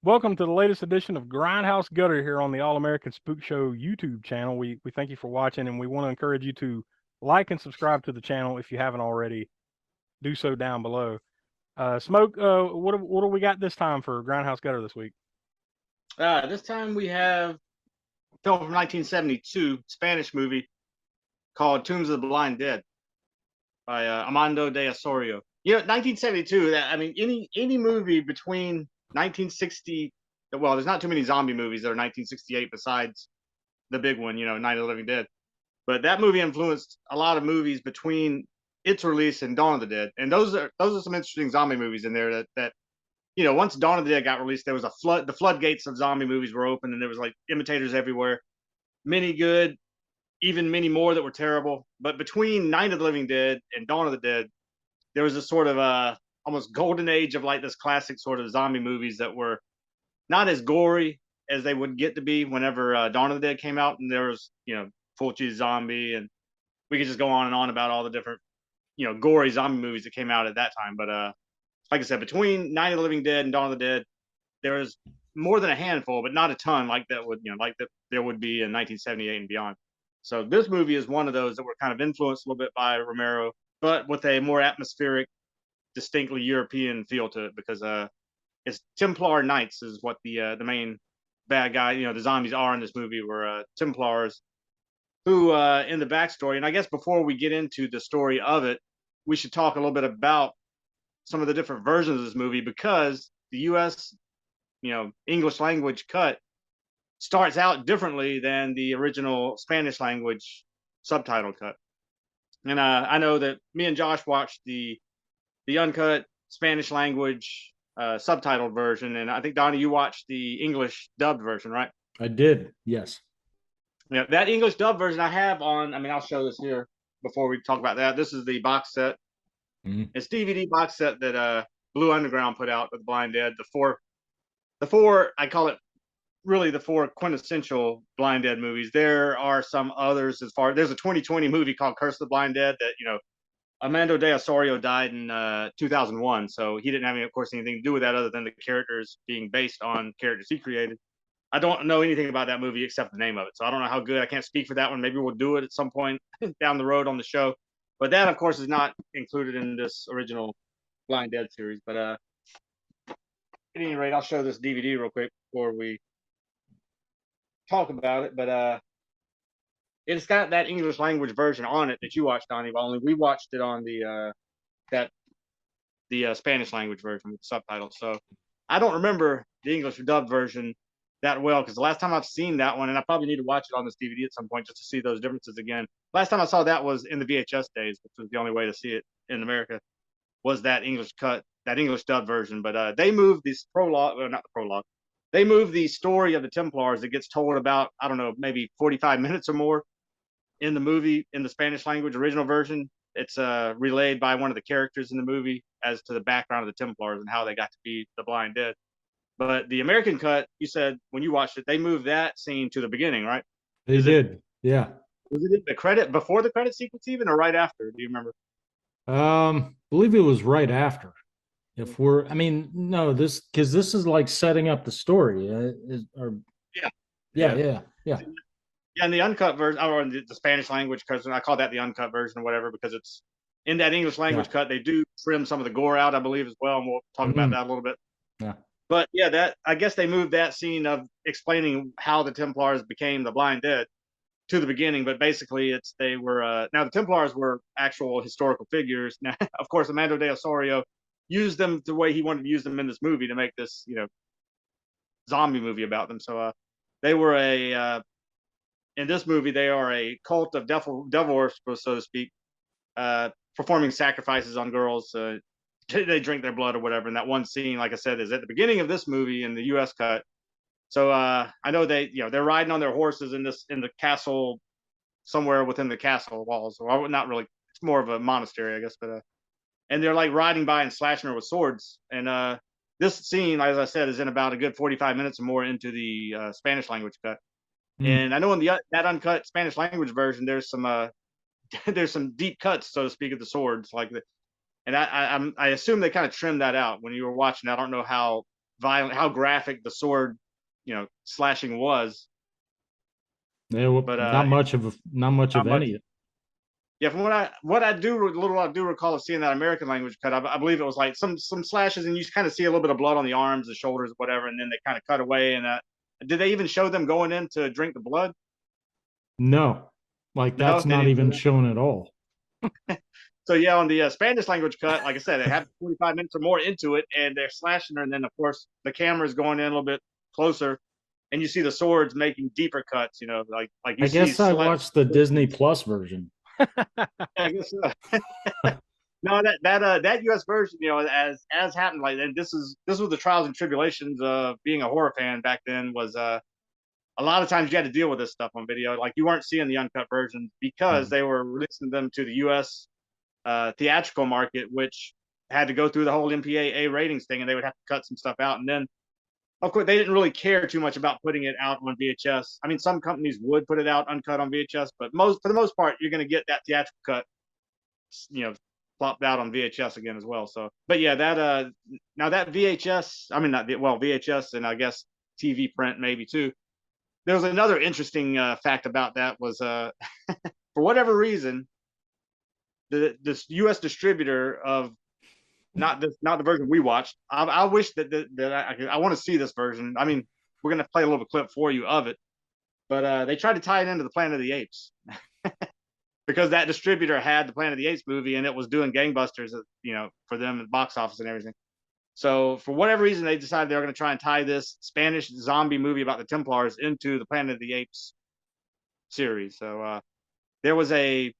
Welcome to the latest edition of Grindhouse Gutter here on the All American Spook Show YouTube channel. We thank you for watching, and we want to encourage you to like and subscribe to the channel if you haven't already. Do so down below. Smoke, what do we got this time for Grindhouse Gutter this week? This time we have a film from 1972, Spanish movie called Tombs of the Blind Dead by Armando de Osorio. 1972. I mean, any movie between 1960. Well, there's not too many zombie movies that are 1968 besides the big one, Night of the Living Dead. But that movie influenced a lot of movies between its release and Dawn of the Dead. And those are some interesting zombie movies in there that once Dawn of the Dead got released, there was a flood. The floodgates of zombie movies were open, and there was like imitators everywhere. Many good, even many more that were terrible. But between Night of the Living Dead and Dawn of the Dead, there was a sort of almost golden age of like this classic sort of zombie movies that were not as gory as they would get to be whenever Dawn of the Dead came out. And there was, Fulci Zombie, and we could just go on and on about all the different, gory zombie movies that came out at that time. But like I said, between Night of the Living Dead and Dawn of the Dead, there was more than a handful, but not a ton like that would, like that there would be in 1978 and beyond. So this movie is one of those that were kind of influenced a little bit by Romero, but with a more atmospheric, distinctly European feel to it, because it's Templar Knights is what the main bad guy, the zombies are in this movie, were Templars who in the backstory. And I guess before we get into the story of it, we should talk a little bit about some of the different versions of this movie, because the US, English language cut starts out differently than the original Spanish language subtitle cut. And I know that me and Josh watched the uncut Spanish language subtitled version, and I think Donnie, you watched the English dubbed version, right? I did, yes. Yeah, that English dubbed version I have on. I mean, I'll show this here before we talk about that. This is the box set. Mm-hmm. It's DVD box set that Blue Underground put out with Blind Dead. The four, I call it really the four quintessential Blind Dead movies. There are some others there's a 2020 movie called Curse of the Blind Dead that, Armando de Osorio died in 2001. So he didn't have of course, anything to do with that other than the characters being based on characters he created. I don't know anything about that movie except the name of it. So I don't know how good. I can't speak for that one. Maybe we'll do it at some point down the road on the show. But that, of course, is not included in this original Blind Dead series. But at any rate, I'll show this DVD real quick before we talk about it. But it's got that English language version on it that you watched, Donnie. But only we watched it on the Spanish language version with subtitles. So I don't remember the English dubbed version that well, because the last time I've seen that one, and I probably need to watch it on this DVD at some point just to see those differences again. Last time I saw that was in the VHS days, which was the only way to see it in America, was that English cut, that English dub version. But they moved this prologue, well, not the prologue, they moved the story of the Templars that gets told about, I don't know, maybe 45 minutes or more in the movie, in the Spanish language original version. It's relayed by one of the characters in the movie as to the background of the Templars and how they got to be the Blind Dead. But the American cut, you said when you watched it, they moved that scene to the beginning, right? They did, yeah. Was it the credit before the credit sequence even, or right after? Do you remember? Believe it was right after. No, because this is like setting up the story. Yeah. And the uncut version, or the Spanish language, because I call that the uncut version or whatever, because it's in that English language cut. They do trim some of the gore out, I believe, as well, and we'll talk about that a little bit. Yeah. But yeah, that I guess they moved that scene of explaining how the Templars became the Blind Dead to the beginning. But basically, they were now the Templars were actual historical figures. Now, of course, Armando de Osorio used them the way he wanted to use them in this movie to make this, zombie movie about them. So they were in this movie, they are a cult of devil worshippers, so to speak, performing sacrifices on girls. They drink their blood or whatever. And that one scene, like I said, is at the beginning of this movie in the U.S. cut. So I know they're riding on their horses in the castle, somewhere within the castle walls. Or not really. It's more of a monastery, I guess. But and they're like riding by and slashing her with swords. And this scene, as I said, is in about a good 45 minutes or more into the Spanish language cut. And I know in that uncut Spanish language version, there's some deep cuts, so to speak, of the swords, like the. And I assume they kind of trimmed that out when you were watching. I don't know how violent, how graphic the sword, slashing was. Yeah, well, But not much of any. yeah, from what I do recall of seeing that American language cut, I believe it was like some slashes, and you kind of see a little bit of blood on the arms, the shoulders, whatever, and then they kind of cut away. And did they even show them going in to drink the blood? No, like No, that's they not didn't even do that. shown at all. So yeah, on the Spanish language cut, like I said, they have 45 minutes or more into it, and they're slashing her, and then of course the camera is going in a little bit closer, and you see the swords making deeper cuts. Like you I see. guess I watched the Disney Plus version. I guess so. No, that U.S. version, as happened, like, and this was the trials and tribulations of being a horror fan back then. Was a lot of times you had to deal with this stuff on video, like you weren't seeing the uncut versions because they were releasing them to the U.S. Theatrical market, which had to go through the whole MPAA ratings thing, and they would have to cut some stuff out. And then, of course, they didn't really care too much about putting it out on VHS. I mean, some companies would put it out uncut on VHS, but for the most part, you're going to get that theatrical cut, plopped out on VHS again as well. So, but yeah, that now that VHS, I mean, VHS and I guess TV print maybe too. There was another interesting fact about that was for whatever reason, this U.S. distributor of not the version we watched. I wish that I want to see this version. I mean, we're gonna play a little clip for you of it, but they tried to tie it into the Planet of the Apes because that distributor had the Planet of the Apes movie and it was doing gangbusters, for them at the box office and everything. So for whatever reason, they decided they were going to try and tie this Spanish zombie movie about the Templars into the Planet of the Apes series. So there was a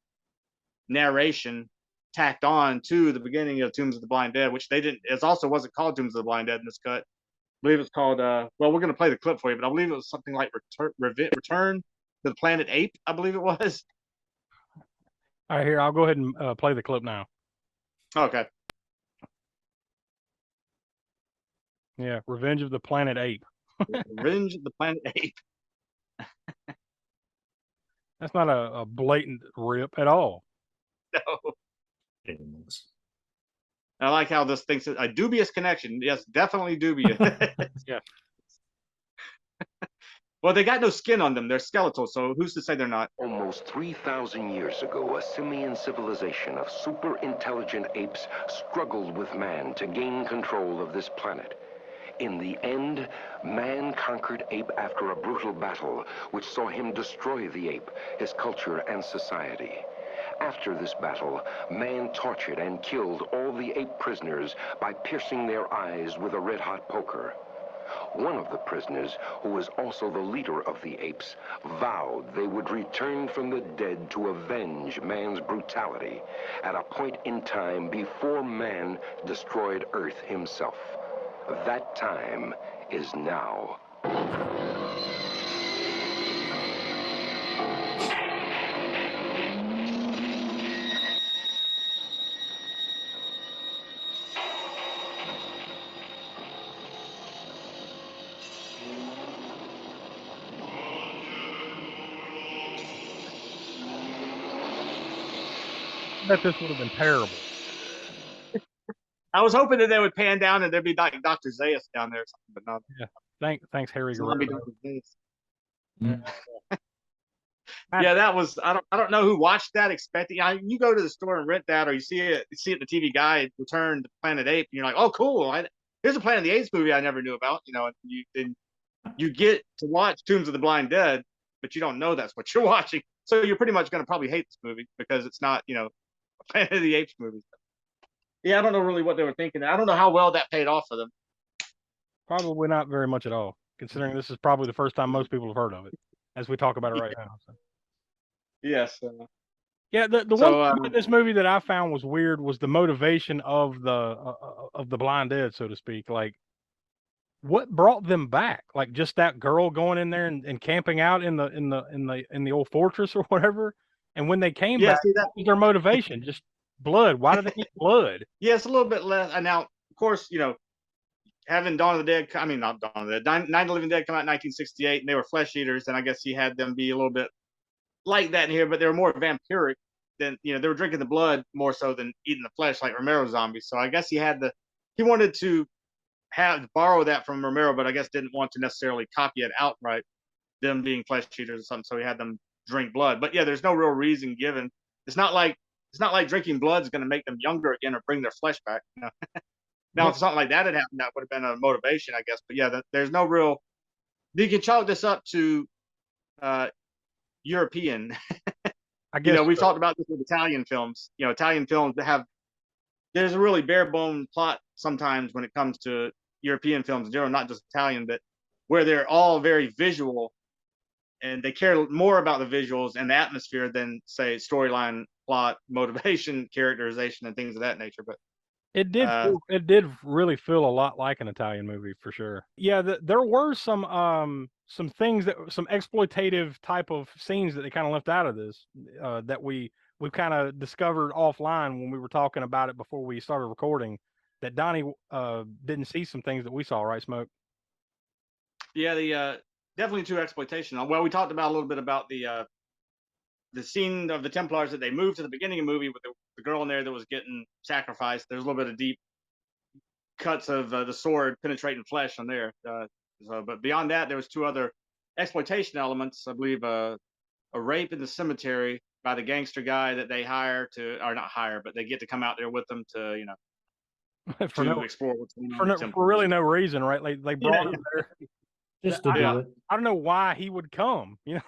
narration tacked on to the beginning of Tombs of the Blind Dead, which they didn't. It also wasn't called Tombs of the Blind Dead in this cut. I believe it's called. Well, we're going to play the clip for you, but I believe it was something like Return to the Planet Ape. I believe it was. All right, here, I'll go ahead and play the clip now. Okay. Yeah, Revenge of the Planet Ape. Revenge of the Planet Ape. That's not a blatant rip at all. No. I like how this thinks a dubious connection. Yes, definitely dubious. Yeah. Well, they got no skin on them. They're skeletal, so who's to say they're not? Almost 3,000 years ago, a simian civilization of super intelligent apes struggled with man to gain control of this planet. In the end, man conquered ape after a brutal battle, which saw him destroy the ape, his culture and society. After this battle, man tortured and killed all the ape prisoners by piercing their eyes with a red-hot poker. One of the prisoners, who was also the leader of the apes, vowed they would return from the dead to avenge man's brutality at a point in time before man destroyed Earth himself. That time is now. I bet this would have been terrible. I was hoping that they would pan down and there'd be like Dr. Zayas down there or something, but no. Yeah. Thanks, Harry Zombie Guerrero. Dr. Zayas. Mm. Yeah, that was. I don't know who watched that expecting. You go to the store and rent that, or you see it in the TV guide, Return to Planet Ape, and you're like, oh, cool. Here's a Planet of the Apes movie I never knew about. And you get to watch Tombs of the Blind Dead, but you don't know that's what you're watching. So you're pretty much going to probably hate this movie because it's not, a Planet of the Apes movie. Yeah, I don't know really what they were thinking. I don't know how well that paid off for them. Probably not very much at all, considering this is probably the first time most people have heard of it, as we talk about it right now. So. Yes. Yeah, the one thing about this movie that I found was weird was the motivation of the Blind Dead, so to speak. Like, what brought them back? Like, just that girl going in there and camping out in the old fortress or whatever. And when they came back, what was their motivation? Just blood. Why did they need blood? Yeah, it's a little bit less. And now, of course, having Dawn of the Dead, I mean, not Dawn of the Dead, Night of the Living Dead come out in 1968, and they were flesh eaters, and I guess he had them be a little bit like that in here, but they were more vampiric than, they were drinking the blood more so than eating the flesh like Romero zombies. So I guess he wanted to borrow that from Romero, but I guess didn't want to necessarily copy it outright, them being flesh eaters or something. So he had them drink blood. But yeah, there's no real reason given. It's not like drinking blood is going to make them younger again or bring their flesh back. You know? Now, if something like that had happened, that would have been a motivation, I guess. But yeah, there's no real. You can chalk this up to European. I guess we've talked about this with Italian films. Italian films that have there's a really bare bone plot sometimes when it comes to European films in general, not just Italian, but where they're all very visual and they care more about the visuals and the atmosphere than say storyline, plot, motivation, characterization, and things of that nature. But it did really feel a lot like an Italian movie for sure. Yeah, there were some things some exploitative type of scenes that they kind of left out of this that we've kind of discovered offline when we were talking about it before we started recording. That Donnie didn't see some things that we saw, right, Smoak? Yeah, the definitely to exploitation. Well, we talked about a little bit about the scene of the Templars that they moved to the beginning of the movie with the girl in there that was getting sacrificed. There's a little bit of deep cuts of the sword penetrating flesh on there. But beyond that, there was two other exploitation elements. I believe a rape in the cemetery by the gangster guy that they hire or not hire, but they get to come out there with them to to explore what's going on. For really no reason, right? Like they brought him there just to do it. I don't know why he would come. Yeah,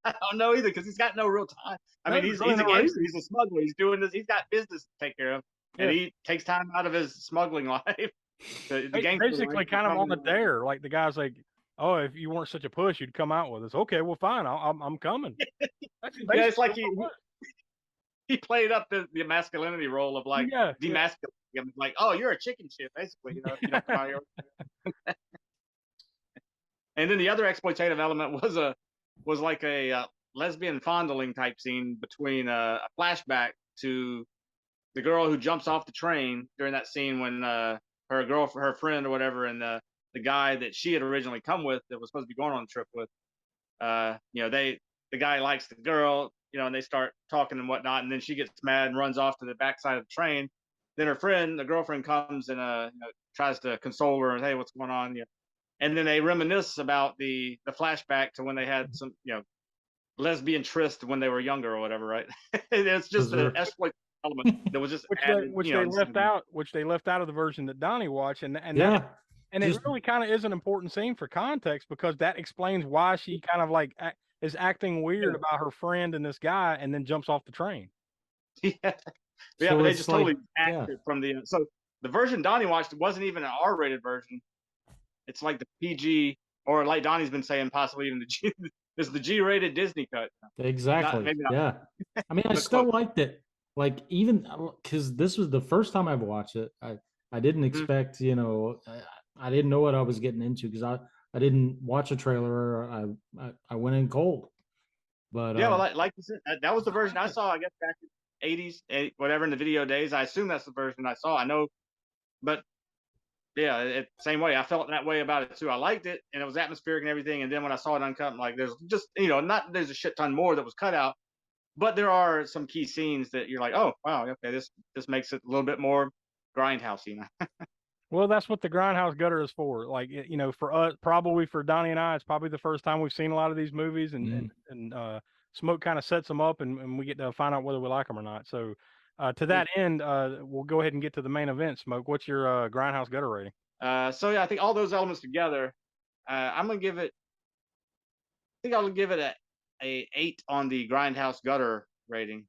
I don't know either because he's got no real time. I mean, he's a gangster, he's a smuggler, he's doing this, he's got business to take care of, and he takes time out of his smuggling life. Basically, kind of on the dare. Like the guy's like, "Oh, if you weren't such a push, you'd come out with us." Okay, well, fine, I'm coming. Yeah, it's like he played up the masculinity role of like demasculating him, like, "Oh, you're a chicken shit," basically. If you don't come out here. And then the other exploitative element was like a lesbian fondling type scene between a flashback to the girl who jumps off the train during that scene when her friend or whatever, and the guy that she had originally come with that was supposed to be going on the trip with, the guy likes the girl, and they start talking and whatnot, and then she gets mad and runs off to the backside of the train. Then her friend, the girlfriend, comes and tries to console her and, hey, what's going on? And then they reminisce about the flashback to when they had some, lesbian tryst when they were younger or whatever, right? It's just an exploit element that was just which they left out of the version that Donnie watched, and it really kind of is an important scene for context because that explains why she kind of like is acting weird about her friend and this guy, and then jumps off the train. But they just totally acted from the. So the version Donnie watched wasn't even an R-rated version. It's like the PG, or like Donnie's been saying, possibly even the G. This is the G-rated Disney cut. Exactly. Maybe not. Yeah. I mean, I still liked it. Like even because this was the first time I've watched it. I didn't expect, I didn't know what I was getting into because I didn't watch a trailer. I went in cold. But yeah, well, like you said, that was the version I saw. I guess back in the 80s, whatever, in the video days. I assume that's the version I saw. I know, but yeah, same way. I felt that way about it too. I liked it, and it was atmospheric and everything. And then when I saw it uncut, I'm like, there's just there's a shit ton more that was cut out, but there are some key scenes that you're like, oh wow, okay, this makes it a little bit more Grindhouse, Well, that's what the Grindhouse gutter is for. Like, for us, probably for Donnie and I, it's probably the first time we've seen a lot of these movies, and Smoak kind of sets them up, and we get to find out whether we like them or not. So, to that end, we'll go ahead and get to the main event. Smoak, what's your Grindhouse gutter rating? So yeah, I think all those elements together, I'm gonna give it. I think I'll give it a 8 on the Grindhouse gutter rating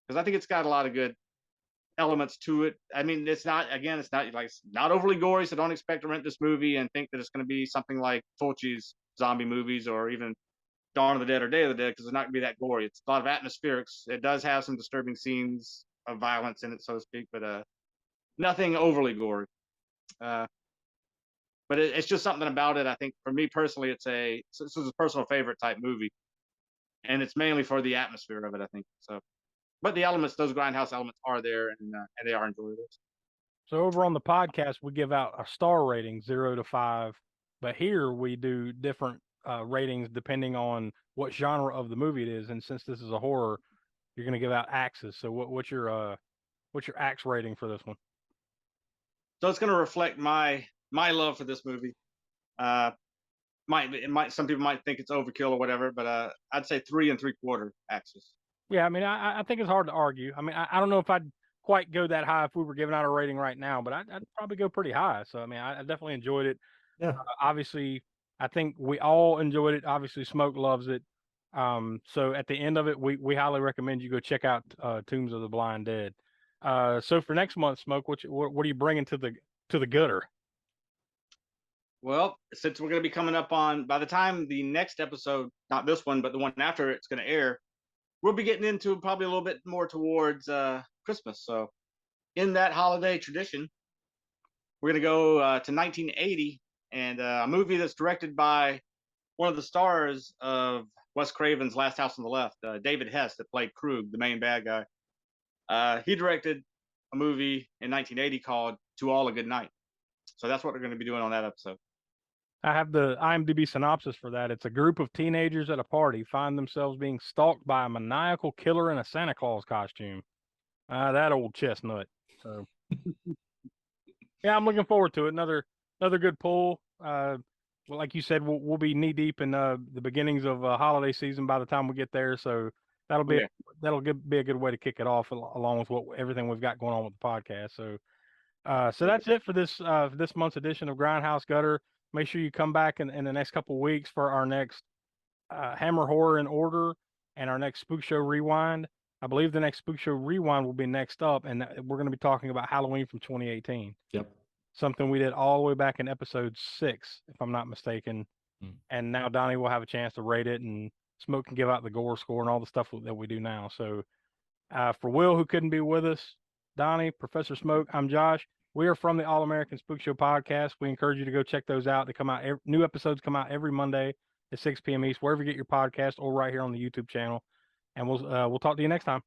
because I think it's got a lot of good elements to it. I mean, it's not not overly gory, so don't expect to rent this movie and think that it's going to be something like Fulci's zombie movies or even Dawn of the Dead or Day of the Dead, because it's not going to be that gory. It's a lot of atmospherics. It does have some disturbing scenes of violence in it, so to speak, but nothing overly gory. But it's just something about it. I think for me personally, this is a personal favorite type movie, and it's mainly for the atmosphere of it, I think. So. But the elements, those Grindhouse elements, are there, and they are enjoyable. So over on the podcast, we give out a star rating, 0 to 5. But here we do different ratings depending on what genre of the movie it is. And since this is a horror, you're going to give out axes. So what's your axe rating for this one? So it's going to reflect my love for this movie. Some people might think it's overkill or whatever, but I'd say 3 3/4 axis. Yeah, I mean, I think it's hard to argue. I mean, I don't know if I'd quite go that high if we were giving out a rating right now, but I'd probably go pretty high. So I mean, I definitely enjoyed it. Yeah. Obviously, I think we all enjoyed it. Obviously, Smoak loves it. So at the end of it, we highly recommend you go check out Tombs of the Blind Dead. So for next month, Smoak, what are you bringing to the gutter? Well, since we're going to be coming up on, by the time the next episode, not this one, but the one after it's going to air, we'll be getting into probably a little bit more towards Christmas. So in that holiday tradition, we're going to go to 1980 and a movie that's directed by one of the stars of Wes Craven's Last House on the Left, David Hess, that played Krug, the main bad guy. He directed a movie in 1980 called To All a Good Night. So that's what we're going to be doing on that episode. I have the IMDb synopsis for that. It's a group of teenagers at a party find themselves being stalked by a maniacal killer in a Santa Claus costume. That old chestnut. So, yeah, I'm looking forward to it. Another good pull. Well, like you said, we'll be knee deep in the beginnings of holiday season by the time we get there. So that'll be a good way to kick it off, along with everything we've got going on with the podcast. So that's it for this month's edition of Grindhouse Gutter. Make sure you come back in the next couple of weeks for our next Hammer Horror in Order and our next Spook Show Rewind. I believe the next Spook Show Rewind will be next up, and we're going to be talking about Halloween from 2018. Yep. Something we did all the way back in episode 6, if I'm not mistaken. And now Donnie will have a chance to rate it, and Smoak can give out the gore score and all the stuff that we do now. So for Will, who couldn't be with us, Donnie, Professor Smoak, I'm Josh. We are from the All American Spook Show podcast. We encourage you to go check those out. They come out. New episodes come out every Monday at 6 p.m. East, wherever you get your podcast, or right here on the YouTube channel. And we'll talk to you next time.